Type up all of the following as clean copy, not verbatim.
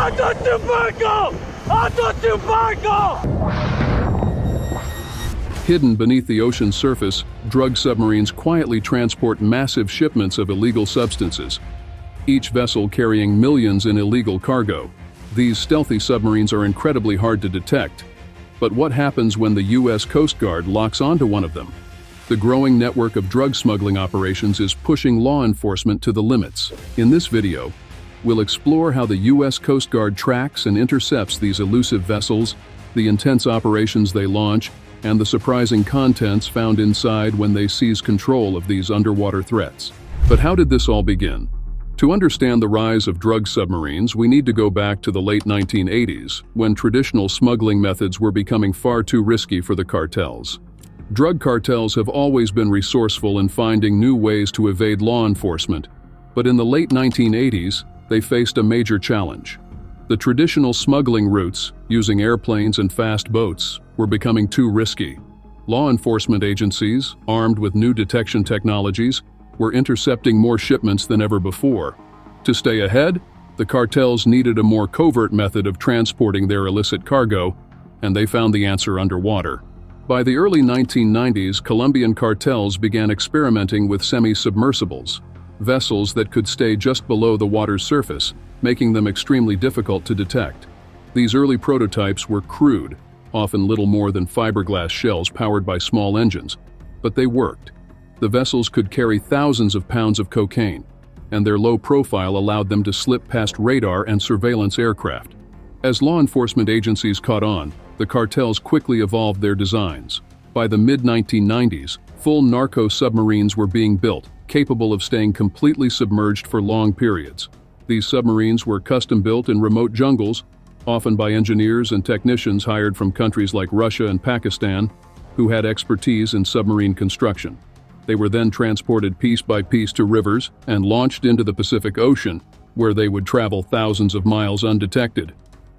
Alto barco! Alto barco! Hidden beneath the ocean's surface, drug submarines quietly transport massive shipments of illegal substances, each vessel carrying millions in illegal cargo. These stealthy submarines are incredibly hard to detect. But what happens when the U.S. Coast Guard locks onto one of them? The growing network of drug smuggling operations is pushing law enforcement to the limits. In this video, we'll explore how the U.S. Coast Guard tracks and intercepts these elusive vessels, the intense operations they launch, and the surprising contents found inside when they seize control of these underwater threats. But how did this all begin? To understand the rise of drug submarines, we need to go back to the late 1980s, when traditional smuggling methods were becoming far too risky for the cartels. Drug cartels have always been resourceful in finding new ways to evade law enforcement, but in the late 1980s, they faced a major challenge. The traditional smuggling routes, using airplanes and fast boats, were becoming too risky. Law enforcement agencies, armed with new detection technologies, were intercepting more shipments than ever before. To stay ahead, the cartels needed a more covert method of transporting their illicit cargo, and they found the answer underwater. By the early 1990s, Colombian cartels began experimenting with semi-submersibles, vessels that could stay just below the water's surface, making them extremely difficult to detect. These early prototypes were crude, often little more than fiberglass shells powered by small engines, but they worked. The vessels could carry thousands of pounds of cocaine, and their low profile allowed them to slip past radar and surveillance aircraft. As law enforcement agencies caught on, the cartels quickly evolved their designs. By the mid-1990s, full narco submarines were being built, capable of staying completely submerged for long periods. These submarines were custom-built in remote jungles, often by engineers and technicians hired from countries like Russia and Pakistan, who had expertise in submarine construction. They were then transported piece by piece to rivers and launched into the Pacific Ocean, where they would travel thousands of miles undetected.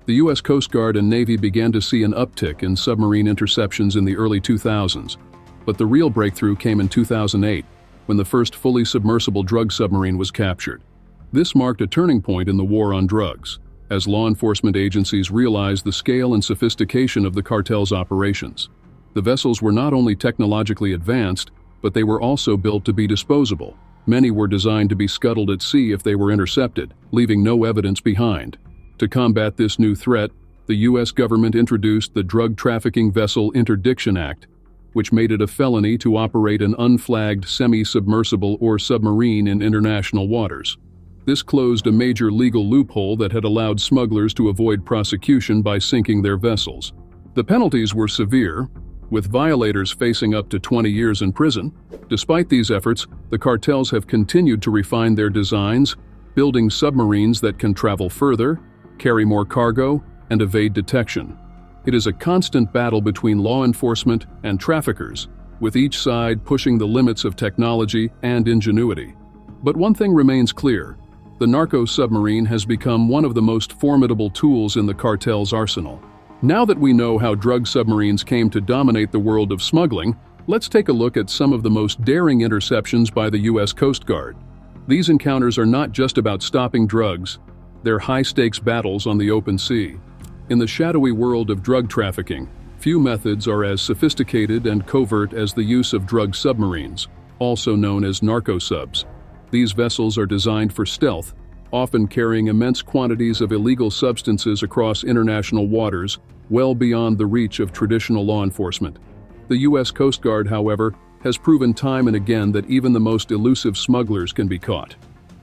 The U.S. Coast Guard and Navy began to see an uptick in submarine interceptions in the early 2000s, but the real breakthrough came in 2008, when the first fully submersible drug submarine was captured. This marked a turning point in the war on drugs, as law enforcement agencies realized the scale and sophistication of the cartel's operations. The vessels were not only technologically advanced, but they were also built to be disposable. Many were designed to be scuttled at sea if they were intercepted, leaving no evidence behind. To combat this new threat, the U.S. government introduced the Drug Trafficking Vessel Interdiction Act, which made it a felony to operate an unflagged semi-submersible or submarine in international waters. This closed a major legal loophole that had allowed smugglers to avoid prosecution by sinking their vessels. The penalties were severe, with violators facing up to 20 years in prison. Despite these efforts, the cartels have continued to refine their designs, building submarines that can travel further, carry more cargo, and evade detection. It is a constant battle between law enforcement and traffickers, with each side pushing the limits of technology and ingenuity. But one thing remains clear: the narco submarine has become one of the most formidable tools in the cartel's arsenal. Now that we know how drug submarines came to dominate the world of smuggling, let's take a look at some of the most daring interceptions by the U.S. Coast Guard. These encounters are not just about stopping drugs, they're high-stakes battles on the open sea. In the shadowy world of drug trafficking, few methods are as sophisticated and covert as the use of drug submarines, also known as narco subs. These vessels are designed for stealth, often carrying immense quantities of illegal substances across international waters, well beyond the reach of traditional law enforcement. The U.S. Coast Guard, however, has proven time and again that even the most elusive smugglers can be caught.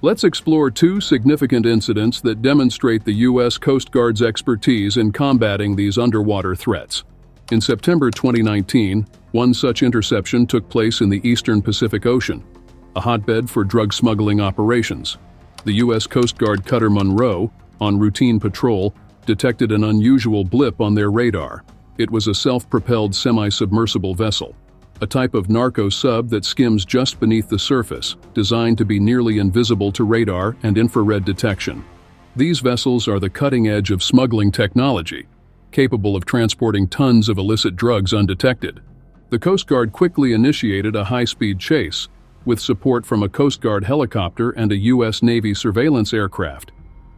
Let's explore two significant incidents that demonstrate the U.S. Coast Guard's expertise in combating these underwater threats. In September 2019, one such interception took place in the eastern Pacific Ocean, a hotbed for drug smuggling operations. The U.S. Coast Guard cutter Monroe, on routine patrol, detected an unusual blip on their radar. It was a self-propelled semi-submersible vessel, a type of narco sub that skims just beneath the surface, designed to be nearly invisible to radar and infrared detection. These vessels are the cutting edge of smuggling technology, capable of transporting tons of illicit drugs undetected. The Coast Guard quickly initiated a high-speed chase, with support from a Coast Guard helicopter and a U.S. Navy surveillance aircraft.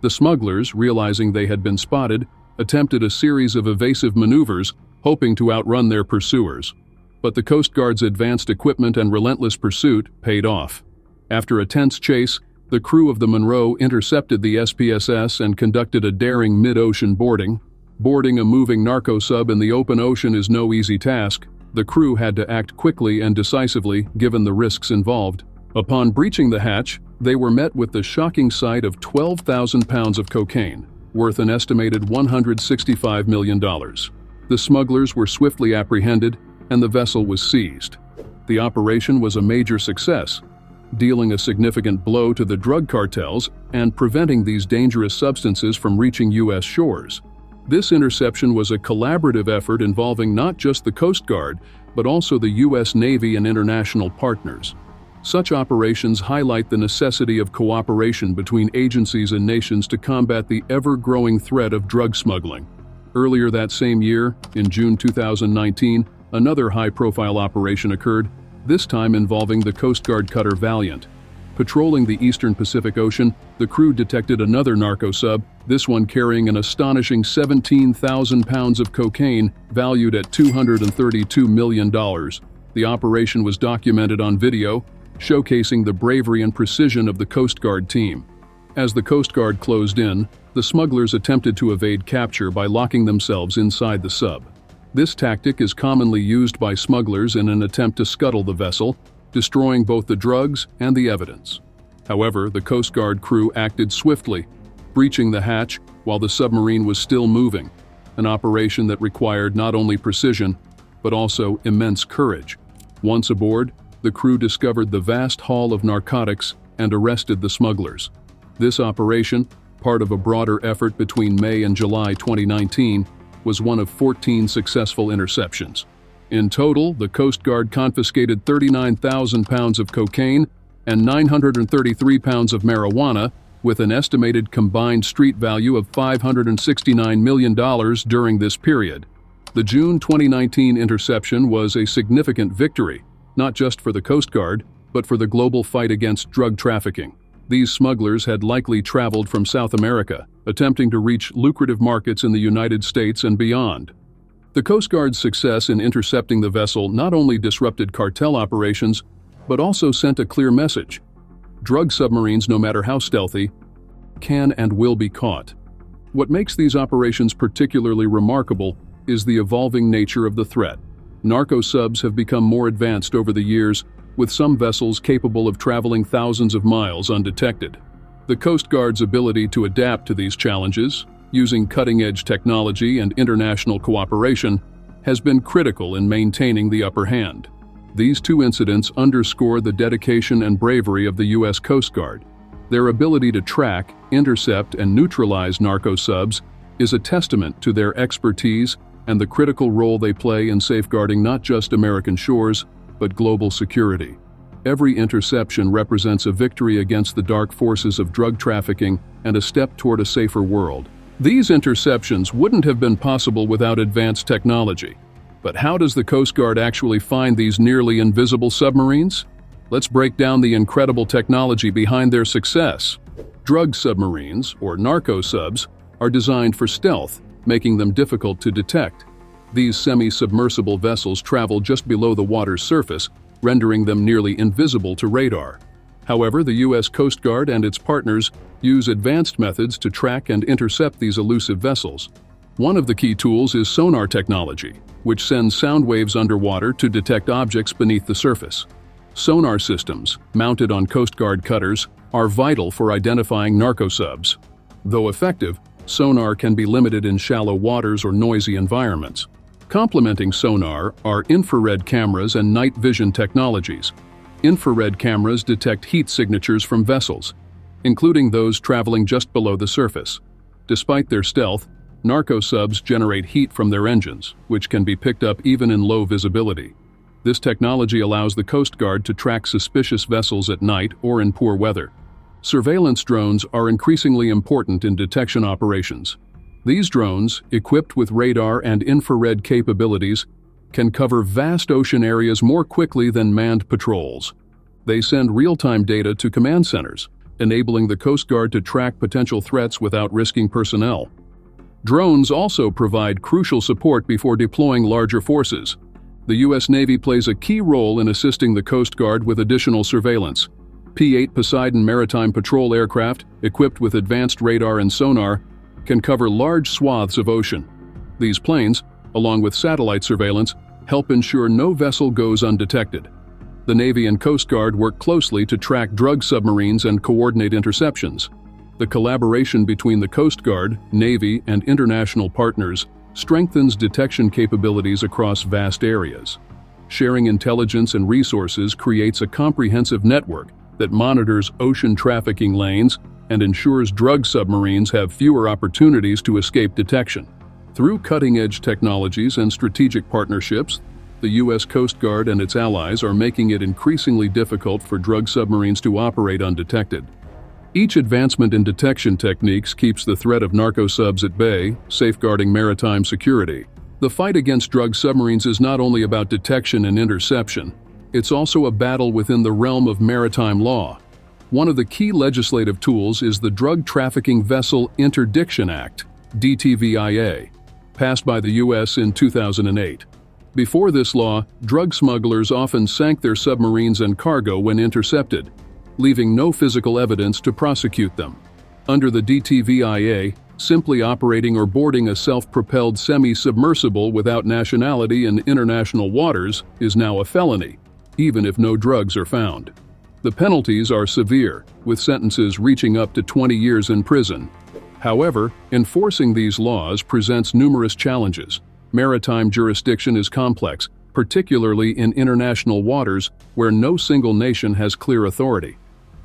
The smugglers, realizing they had been spotted, attempted a series of evasive maneuvers, hoping to outrun their pursuers. But the Coast Guard's advanced equipment and relentless pursuit paid off. After a tense chase, the crew of the Monroe intercepted the SPSS and conducted a daring mid-ocean boarding. Boarding a moving narco sub in the open ocean is no easy task. The crew had to act quickly and decisively, given the risks involved. Upon breaching the hatch, they were met with the shocking sight of 12,000 pounds of cocaine, worth an estimated $165 million. The smugglers were swiftly apprehended, and the vessel was seized. The operation was a major success, dealing a significant blow to the drug cartels and preventing these dangerous substances from reaching U.S. shores. This interception was a collaborative effort involving not just the Coast Guard, but also the U.S. Navy and international partners. Such operations highlight the necessity of cooperation between agencies and nations to combat the ever-growing threat of drug smuggling. Earlier that same year, in June 2019, another high-profile operation occurred, this time involving the Coast Guard cutter Valiant. Patrolling the eastern Pacific Ocean, the crew detected another narco sub, this one carrying an astonishing 17,000 pounds of cocaine valued at $232 million. The operation was documented on video, showcasing the bravery and precision of the Coast Guard team. As the Coast Guard closed in, the smugglers attempted to evade capture by locking themselves inside the sub. This tactic is commonly used by smugglers in an attempt to scuttle the vessel, destroying both the drugs and the evidence. However, the Coast Guard crew acted swiftly, breaching the hatch while the submarine was still moving, an operation that required not only precision, but also immense courage. Once aboard, the crew discovered the vast haul of narcotics and arrested the smugglers. This operation, part of a broader effort between May and July 2019, was one of 14 successful interceptions. In total, the Coast Guard confiscated 39,000 pounds of cocaine and 933 pounds of marijuana, with an estimated combined street value of $569 million during this period. The June 2019 interception was a significant victory, not just for the Coast Guard, but for the global fight against drug trafficking. These smugglers had likely traveled from South America, attempting to reach lucrative markets in the United States and beyond. The Coast Guard's success in intercepting the vessel not only disrupted cartel operations, but also sent a clear message. Drug submarines, no matter how stealthy, can and will be caught. What makes these operations particularly remarkable is the evolving nature of the threat. Narco subs have become more advanced over the years, with some vessels capable of traveling thousands of miles undetected. The Coast Guard's ability to adapt to these challenges, using cutting-edge technology and international cooperation, has been critical in maintaining the upper hand. These two incidents underscore the dedication and bravery of the U.S. Coast Guard. Their ability to track, intercept, and neutralize narco subs is a testament to their expertise and the critical role they play in safeguarding not just American shores, but global security. Every interception represents a victory against the dark forces of drug trafficking and a step toward a safer world. These interceptions wouldn't have been possible without advanced technology. But how does the Coast Guard actually find these nearly invisible submarines? Let's break down the incredible technology behind their success. Drug submarines, or narco subs, are designed for stealth, making them difficult to detect. These semi-submersible vessels travel just below the water's surface, rendering them nearly invisible to radar. However, the U.S. Coast Guard and its partners use advanced methods to track and intercept these elusive vessels. One of the key tools is sonar technology, which sends sound waves underwater to detect objects beneath the surface. Sonar systems, mounted on Coast Guard cutters, are vital for identifying narco subs. Though effective, sonar can be limited in shallow waters or noisy environments. Complementing sonar are infrared cameras and night vision technologies. Infrared cameras detect heat signatures from vessels, including those traveling just below the surface. Despite their stealth, narco subs generate heat from their engines, which can be picked up even in low visibility. This technology allows the Coast Guard to track suspicious vessels at night or in poor weather. Surveillance drones are increasingly important in detection operations. These drones, equipped with radar and infrared capabilities, can cover vast ocean areas more quickly than manned patrols. They send real-time data to command centers, enabling the Coast Guard to track potential threats without risking personnel. Drones also provide crucial support before deploying larger forces. The U.S. Navy plays a key role in assisting the Coast Guard with additional surveillance. P-8 Poseidon maritime patrol aircraft, equipped with advanced radar and sonar, can cover large swaths of ocean. These planes, along with satellite surveillance, help ensure no vessel goes undetected. The Navy and Coast Guard work closely to track drug submarines and coordinate interceptions. The collaboration between the Coast Guard, Navy, and international partners strengthens detection capabilities across vast areas. Sharing intelligence and resources creates a comprehensive network that monitors ocean trafficking lanes and ensures drug submarines have fewer opportunities to escape detection. Through cutting-edge technologies and strategic partnerships, the U.S. Coast Guard and its allies are making it increasingly difficult for drug submarines to operate undetected. Each advancement in detection techniques keeps the threat of narco-subs at bay, safeguarding maritime security. The fight against drug submarines is not only about detection and interception, it's also a battle within the realm of maritime law. One of the key legislative tools is the Drug Trafficking Vessel Interdiction Act, DTVIA, passed by the U.S. in 2008. Before this law, drug smugglers often sank their submarines and cargo when intercepted, leaving no physical evidence to prosecute them. Under the DTVIA, simply operating or boarding a self-propelled semi-submersible without nationality in international waters is now a felony, even if no drugs are found. The penalties are severe, with sentences reaching up to 20 years in prison. However, enforcing these laws presents numerous challenges. Maritime jurisdiction is complex, particularly in international waters where no single nation has clear authority.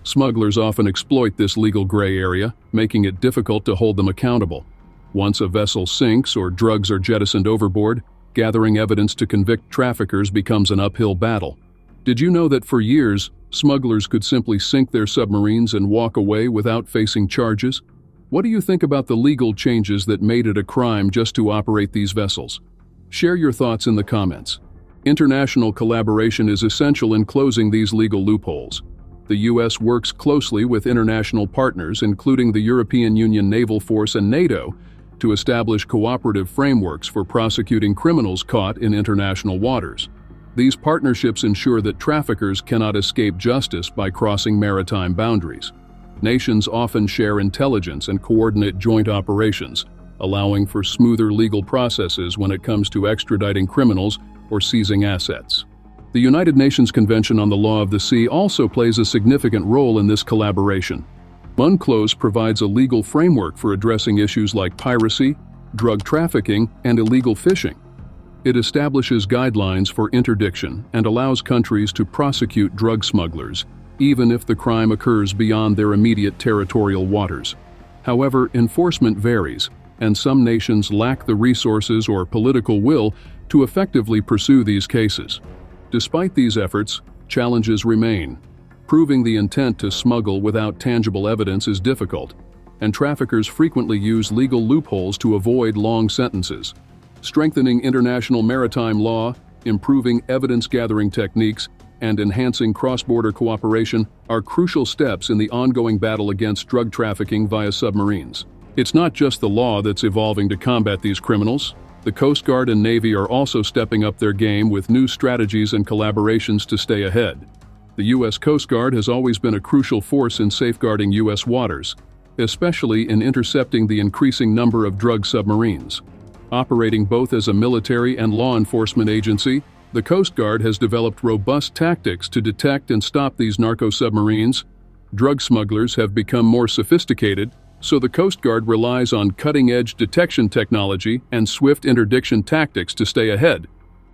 Smugglers often exploit this legal gray area, making it difficult to hold them accountable. Once a vessel sinks or drugs are jettisoned overboard, gathering evidence to convict traffickers becomes an uphill battle. Did you know that for years, smugglers could simply sink their submarines and walk away without facing charges? What do you think about the legal changes that made it a crime just to operate these vessels? Share your thoughts in the comments. International collaboration is essential in closing these legal loopholes. The U.S. works closely with international partners, including the European Union Naval Force and NATO, to establish cooperative frameworks for prosecuting criminals caught in international waters. These partnerships ensure that traffickers cannot escape justice by crossing maritime boundaries. Nations often share intelligence and coordinate joint operations, allowing for smoother legal processes when it comes to extraditing criminals or seizing assets. The United Nations Convention on the Law of the Sea also plays a significant role in this collaboration. UNCLOS provides a legal framework for addressing issues like piracy, drug trafficking, and illegal fishing. It establishes guidelines for interdiction and allows countries to prosecute drug smugglers, even if the crime occurs beyond their immediate territorial waters. However, enforcement varies, and some nations lack the resources or political will to effectively pursue these cases. Despite these efforts, challenges remain. Proving the intent to smuggle without tangible evidence is difficult, and traffickers frequently use legal loopholes to avoid long sentences. Strengthening international maritime law, improving evidence-gathering techniques, and enhancing cross-border cooperation are crucial steps in the ongoing battle against drug trafficking via submarines. It's not just the law that's evolving to combat these criminals. The Coast Guard and Navy are also stepping up their game with new strategies and collaborations to stay ahead. The U.S. Coast Guard has always been a crucial force in safeguarding U.S. waters, especially in intercepting the increasing number of drug submarines. Operating both as a military and law enforcement agency, the Coast Guard has developed robust tactics to detect and stop these narco-submarines. Drug smugglers have become more sophisticated, so the Coast Guard relies on cutting-edge detection technology and swift interdiction tactics to stay ahead.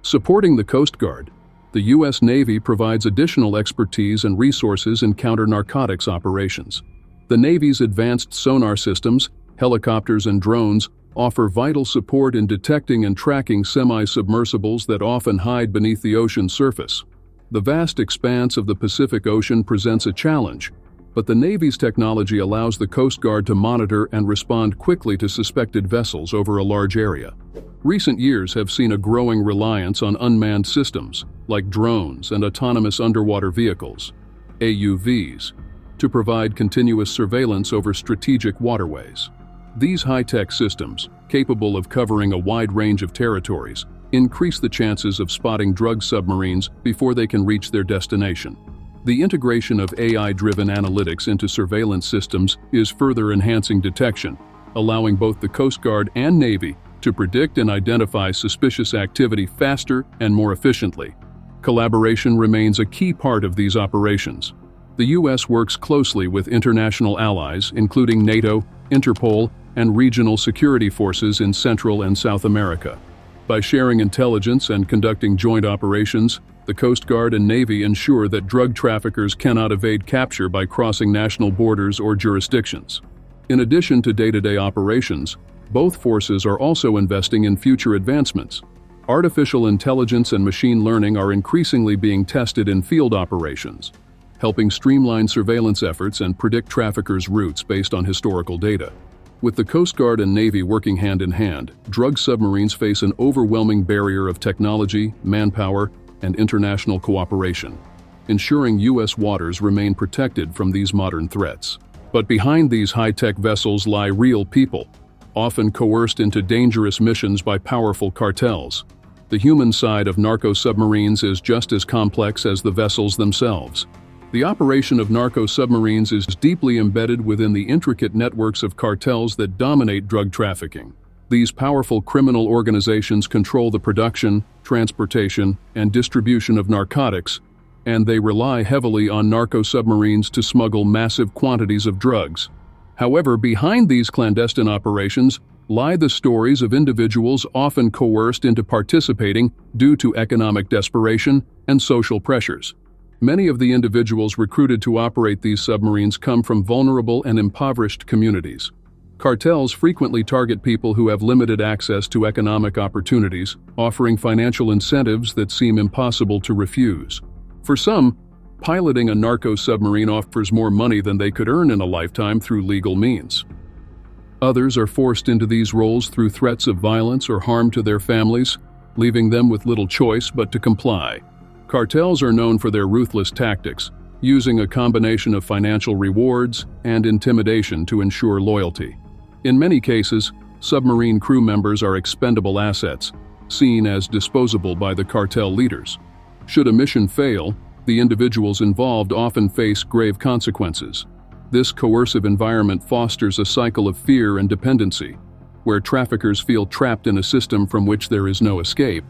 Supporting the Coast Guard, the U.S. Navy provides additional expertise and resources in counter-narcotics operations. The Navy's advanced sonar systems, helicopters, and drones offer vital support in detecting and tracking semi-submersibles that often hide beneath the ocean surface. The vast expanse of the Pacific Ocean presents a challenge, but the Navy's technology allows the Coast Guard to monitor and respond quickly to suspected vessels over a large area. Recent years have seen a growing reliance on unmanned systems, like drones and autonomous underwater vehicles, AUVs. to provide continuous surveillance over strategic waterways. These high-tech systems, capable of covering a wide range of territories, increase the chances of spotting drug submarines before they can reach their destination. The integration of AI-driven analytics into surveillance systems is further enhancing detection, allowing both the Coast Guard and Navy to predict and identify suspicious activity faster and more efficiently. Collaboration remains a key part of these operations. The U.S. works closely with international allies, including NATO, Interpol, and regional security forces in Central and South America. By sharing intelligence and conducting joint operations, the Coast Guard and Navy ensure that drug traffickers cannot evade capture by crossing national borders or jurisdictions. In addition to day-to-day operations, both forces are also investing in future advancements. Artificial intelligence and machine learning are increasingly being tested in field operations, helping streamline surveillance efforts and predict traffickers' routes based on historical data. With the Coast Guard and Navy working hand in hand, drug submarines face an overwhelming barrier of technology, manpower, and international cooperation, ensuring U.S. waters remain protected from these modern threats. But behind these high-tech vessels lie real people, often coerced into dangerous missions by powerful cartels. The human side of narco-submarines is just as complex as the vessels themselves. The operation of narco-submarines is deeply embedded within the intricate networks of cartels that dominate drug trafficking. These powerful criminal organizations control the production, transportation, and distribution of narcotics, and they rely heavily on narco-submarines to smuggle massive quantities of drugs. However, behind these clandestine operations lie the stories of individuals often coerced into participating due to economic desperation and social pressures. Many of the individuals recruited to operate these submarines come from vulnerable and impoverished communities. Cartels frequently target people who have limited access to economic opportunities, offering financial incentives that seem impossible to refuse. For some, piloting a narco-submarine offers more money than they could earn in a lifetime through legal means. Others are forced into these roles through threats of violence or harm to their families, leaving them with little choice but to comply. Cartels are known for their ruthless tactics, using a combination of financial rewards and intimidation to ensure loyalty. In many cases, submarine crew members are expendable assets, seen as disposable by the cartel leaders. Should a mission fail, the individuals involved often face grave consequences. This coercive environment fosters a cycle of fear and dependency, where traffickers feel trapped in a system from which there is no escape.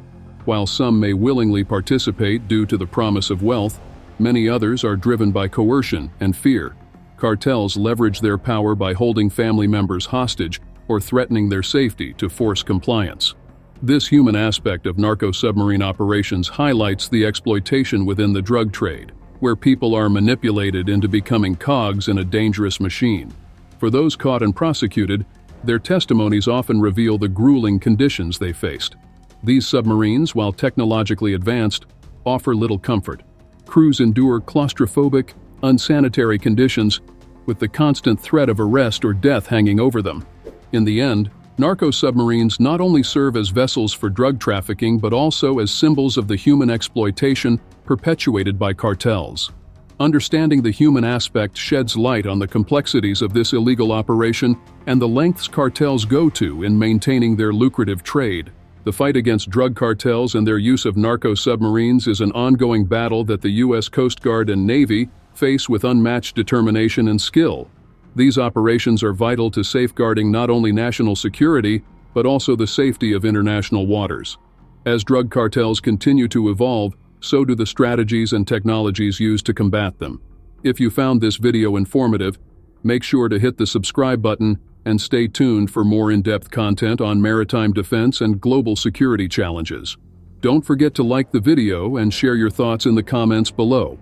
While some may willingly participate due to the promise of wealth, many others are driven by coercion and fear. Cartels leverage their power by holding family members hostage or threatening their safety to force compliance. This human aspect of narco-submarine operations highlights the exploitation within the drug trade, where people are manipulated into becoming cogs in a dangerous machine. For those caught and prosecuted, their testimonies often reveal the grueling conditions they faced. These submarines, while technologically advanced, offer little comfort. Crews endure claustrophobic, unsanitary conditions, with the constant threat of arrest or death hanging over them. In the end, narco-submarines not only serve as vessels for drug trafficking but also as symbols of the human exploitation perpetuated by cartels. Understanding the human aspect sheds light on the complexities of this illegal operation and the lengths cartels go to in maintaining their lucrative trade. The fight against drug cartels and their use of narco-submarines is an ongoing battle that the U.S. Coast Guard and Navy face with unmatched determination and skill. These operations are vital to safeguarding not only national security, but also the safety of international waters. As drug cartels continue to evolve, so do the strategies and technologies used to combat them. If you found this video informative, make sure to hit the subscribe button and stay tuned for more in-depth content on maritime defense and global security challenges. Don't forget to like the video and share your thoughts in the comments below.